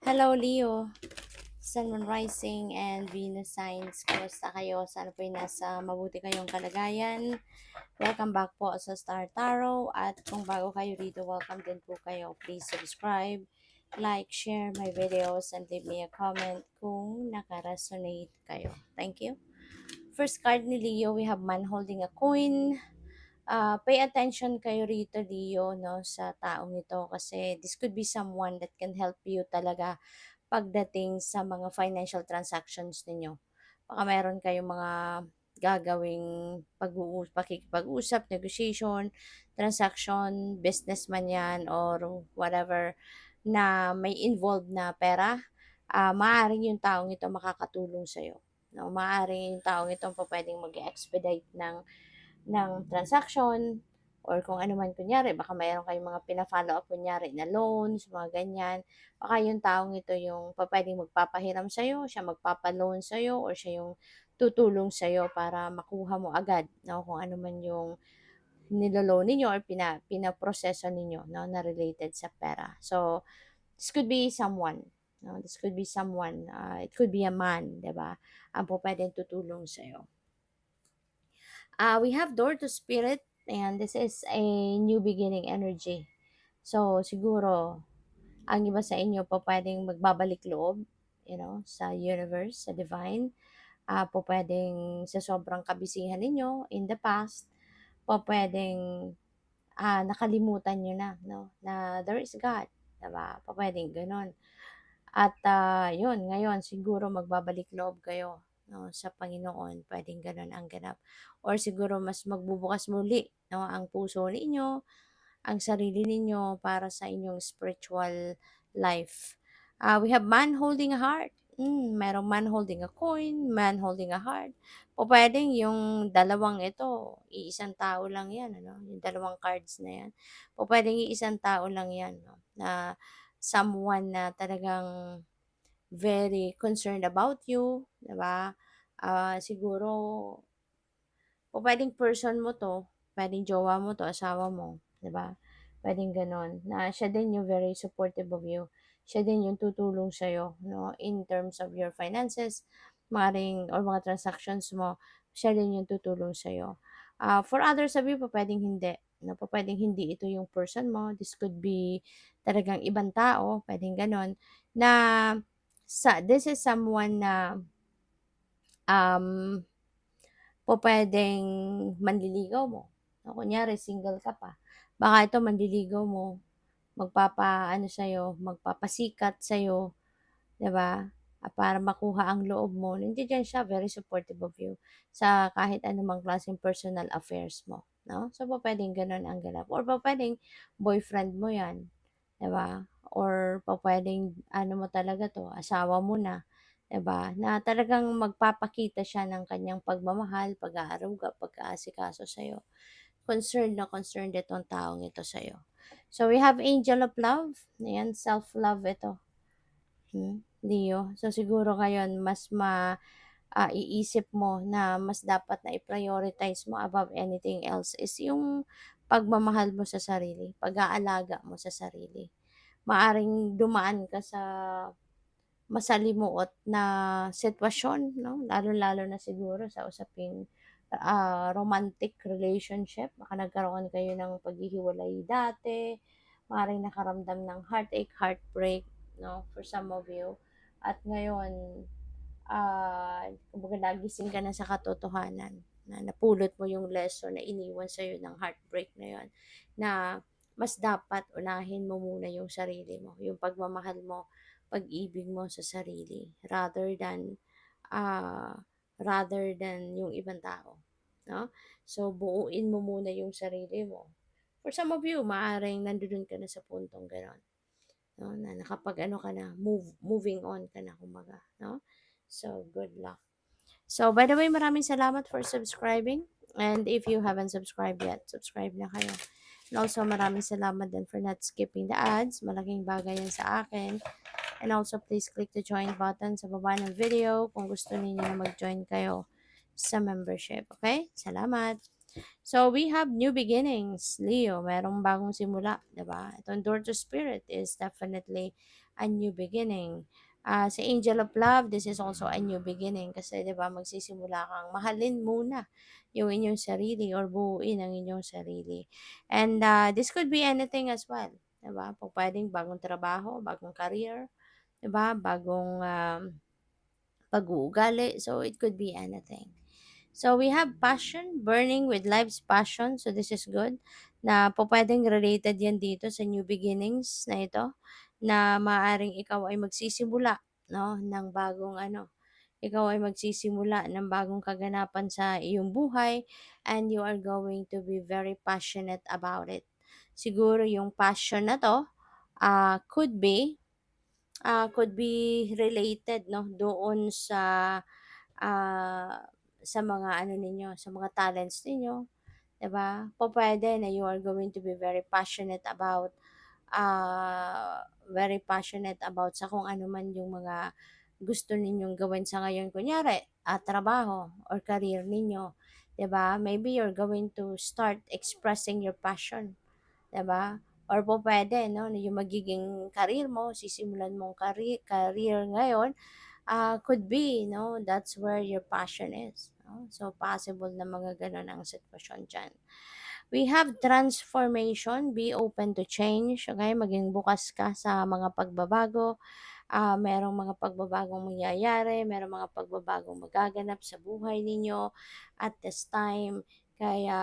Hello, Leo. Sun, Moon Rising, and Venus Signs. Kamusta kayo? Sana po nasa mabuti kayong kalagayan. Welcome back po sa Star Tarot. At kung bago kayo rito, welcome din po kayo. Please subscribe, like, share my videos, and leave me a comment kung nakaresonate kayo. Thank you. First card ni Leo, we have man holding a coin. Pay attention kayo rito, Leo, no, sa taong ito kasi this could be someone that can help you talaga pagdating sa mga financial transactions ninyo. Baka meron kayong mga gagawing pakikipag-usap, negotiation, transaction, business man yan, or whatever na may involved na pera. Maaaring yung taong ito makakatulong sa'yo. No? Maaaring yung taong ito pwedeng mag-expedite ng transaction or kung ano man kunyari, baka mayroon kayong mga pina-follow up kunyari na loans, mga ganyan. Baka yung taong ito yung pwedeng magpapahiram sa'yo, siya magpapaloan sa'yo, or siya yung tutulong sa'yo para makuha mo agad, no? Kung ano man yung niloloan ninyo or pinaproseso ninyo, no? Na related sa pera. So, this could be someone, no? This could be someone, it could be a man, di ba? Ang pwedeng tutulong sa'yo. We have door to spirit, and this is a new beginning energy. So, siguro, ang iba sa inyo pa pwedeng magbabalik loob, sa universe, sa divine. Po pwedeng sa sobrang kabisihan ninyo in the past, po pwedeng nakalimutan nyo na, no? Na there is God, diba? Po pwedeng ganun. At yun, ngayon siguro magbabalik loob kayo, no, sa Panginoon. Pwedeng ganun ang ganap. Or siguro mas magbubukas muli, no, ang puso ninyo, ang sarili ninyo para sa inyong spiritual life. We have man holding a heart. Merong man holding a coin, man holding a heart. O pwedeng yung dalawang ito, iisang tao lang yan, ano? Yung dalawang cards na yan. O pwedeng iisang tao lang yan, no? Na someone na talagang very concerned about you, 'di ba? Siguro o puwedeng person mo 'to, puwedeng jowa mo 'to, asawa mo, 'di ba? Puwedeng gano'n, na siya din yung very supportive of you. Siya din yung tutulong sa'yo, no, in terms of your finances, maaaring or mga transactions mo, siya din yung tutulong sa'yo. For others of you, pupuwedeng hindi, no, pupuwedeng hindi ito yung person mo. This could be talagang ibang tao, puwedeng gano'n, na this is someone na, um pupuwedeng manliligaw mo. O kunyari single ka pa, baka ito manliligaw mo, magpapaano sa'yo, magpapasikat sa'yo, 'di ba? Para makuha ang loob mo. Nandiya siya, very supportive of you sa kahit anumang klaseng personal affairs mo, 'no? So, pupuwedeng gano'n ang ganap or pupuwedeng boyfriend mo 'yan, 'di ba? Or pupuwedeng ano mo talaga 'to, asawa mo na, 'di ba? Na talagang magpapakita siya ng kanyang pagmamahal, pag-aaruga, pag-aasikaso sa'yo. Concerned na concerned itong taong ito sa'yo. So, we have Angel of Love. Ayan, self-love ito. Leo. So, siguro ngayon, mas iisip mo na mas dapat na i-prioritize mo above anything else is yung pagmamahal mo sa sarili, pag-aalaga mo sa sarili. Maaring dumaan ka sa masalimuot na sitwasyon, no? Lalo-lalo na siguro sa usaping romantic relationship. Baka nagkaroon kayo ng paghihiwalay dati, maaaring nakaramdam ng heartache, heartbreak, no? For some of you. At ngayon, kumbaga nagising ka na sa katotohanan na napulot mo yung lesson na iniwan sa'yo ng heartbreak na yon, na mas dapat unahin mo muna yung sarili mo, yung pagmamahal mo, pag-ibig mo sa sarili uh, rather than yung ibang tao, no? So buuin mo muna yung sarili mo. For some of you, maaring nandoon ka na sa puntong gano'n, no? Na nakapag ano ka na, moving on ka na kumbaga, no? So good luck. So by the way, maraming salamat for subscribing. And if you haven't subscribed yet, subscribe na kayo. And also, maraming salamat din for not skipping the ads. Malaking bagay yan sa akin. And also, please click the join button sa baba ng video kung gusto niyo na mag-join kayo sa membership. Okay? Salamat! So we have new beginnings, Leo, merong bagong simula, 'di ba? Itong door to spirit is definitely a new beginning. Sa Angel of Love, this is also a new beginning kasi 'di ba magsisimula kang mahalin muna yung inyong sarili or buuin ang inyong sarili. And this could be anything as well, 'di ba? Kung pwedeng bagong trabaho, bagong career, 'di ba? Bagong pag-uugali. So it could be anything. So we have passion, burning with life's passion. So this is good. Na po pwedeng related yan dito sa new beginnings na ito. Na maaring ikaw ay magsisimula, no, ng bagong ano. Ikaw ay magsisimula ng bagong kaganapan sa iyong buhay and you are going to be very passionate about it. Siguro yung passion na to uh, could be could be related, no, doon ah, sa mga ano ninyo, sa mga talents ninyo, 'di ba? Pupuwede na you are going to be very passionate about sa kung ano man yung mga gusto ninyong gawin sa ngayon. Kunyari, trabaho or career ninyo, 'di ba? Maybe you're going to start expressing your passion, 'di ba? Or pupuwede 'no, na yung magiging career mo, sisimulan mong career ngayon, could be, that's where your passion is. No? So, possible na mga ganun ang sitwasyon dyan. We have transformation, be open to change, okay? Maging bukas ka sa mga pagbabago, merong mga pagbabagong mangyayari, merong mga pagbabagong magaganap sa buhay ninyo at this time. Kaya,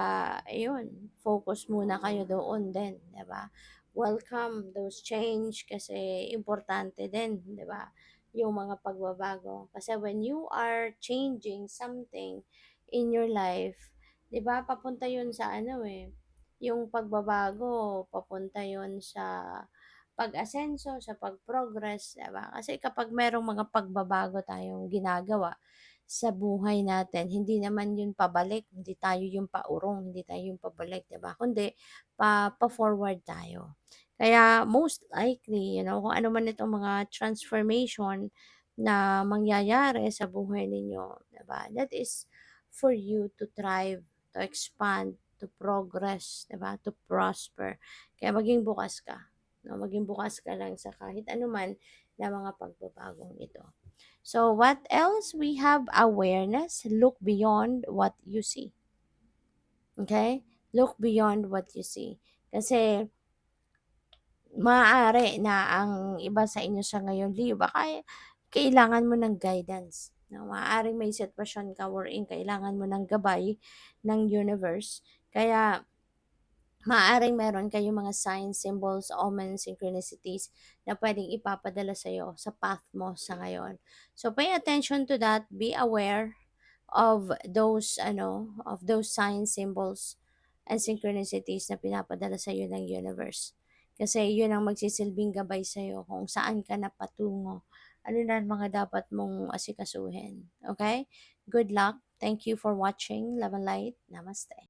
ayun, focus muna kayo doon din, 'di ba? Welcome those change kasi importante din, 'di ba? Yung mga pagbabago. Kasi when you are changing something in your life, 'di ba? Papunta 'yun sa ano yung pagbabago, papunta 'yun sa pag-asenso, sa pag-progress, 'di ba? Kasi kapag merong mga pagbabago tayong ginagawa sa buhay natin, hindi naman 'yun pabalik, hindi tayo yung paurong, hindi tayo yung pabalik, 'di ba? Kundi pa-forward tayo. Kaya most likely, kung ano man itong mga transformation na mangyayari sa buhay ninyo, 'di ba? That is for you to thrive, to expand, to progress, 'di ba? To prosper. Kaya maging bukas ka. No, maging bukas ka lang sa kahit anuman na mga pagbabagong ito. So, what else? We have awareness. Look beyond what you see. Okay? Look beyond what you see. Kasi, maaari na ang iba sa inyo sa ngayon, Leo, baka kailangan mo ng guidance. No? Maaaring may sitwasyon ka wherein kailangan mo ng gabay ng universe. Kaya, maaaring meron kayong mga signs, symbols, omens, synchronicities na pwedeng ipapadala sa iyo sa path mo sa ngayon. So pay attention to that, be aware of those signs, symbols, and synchronicities na pinapadala sa iyo ng universe. Kasi yun ang magsisilbing gabay sa iyo kung saan ka na patungo. Ano na ang mga dapat mong asikasuhin. Okay? Good luck. Thank you for watching. Love and light. Namaste.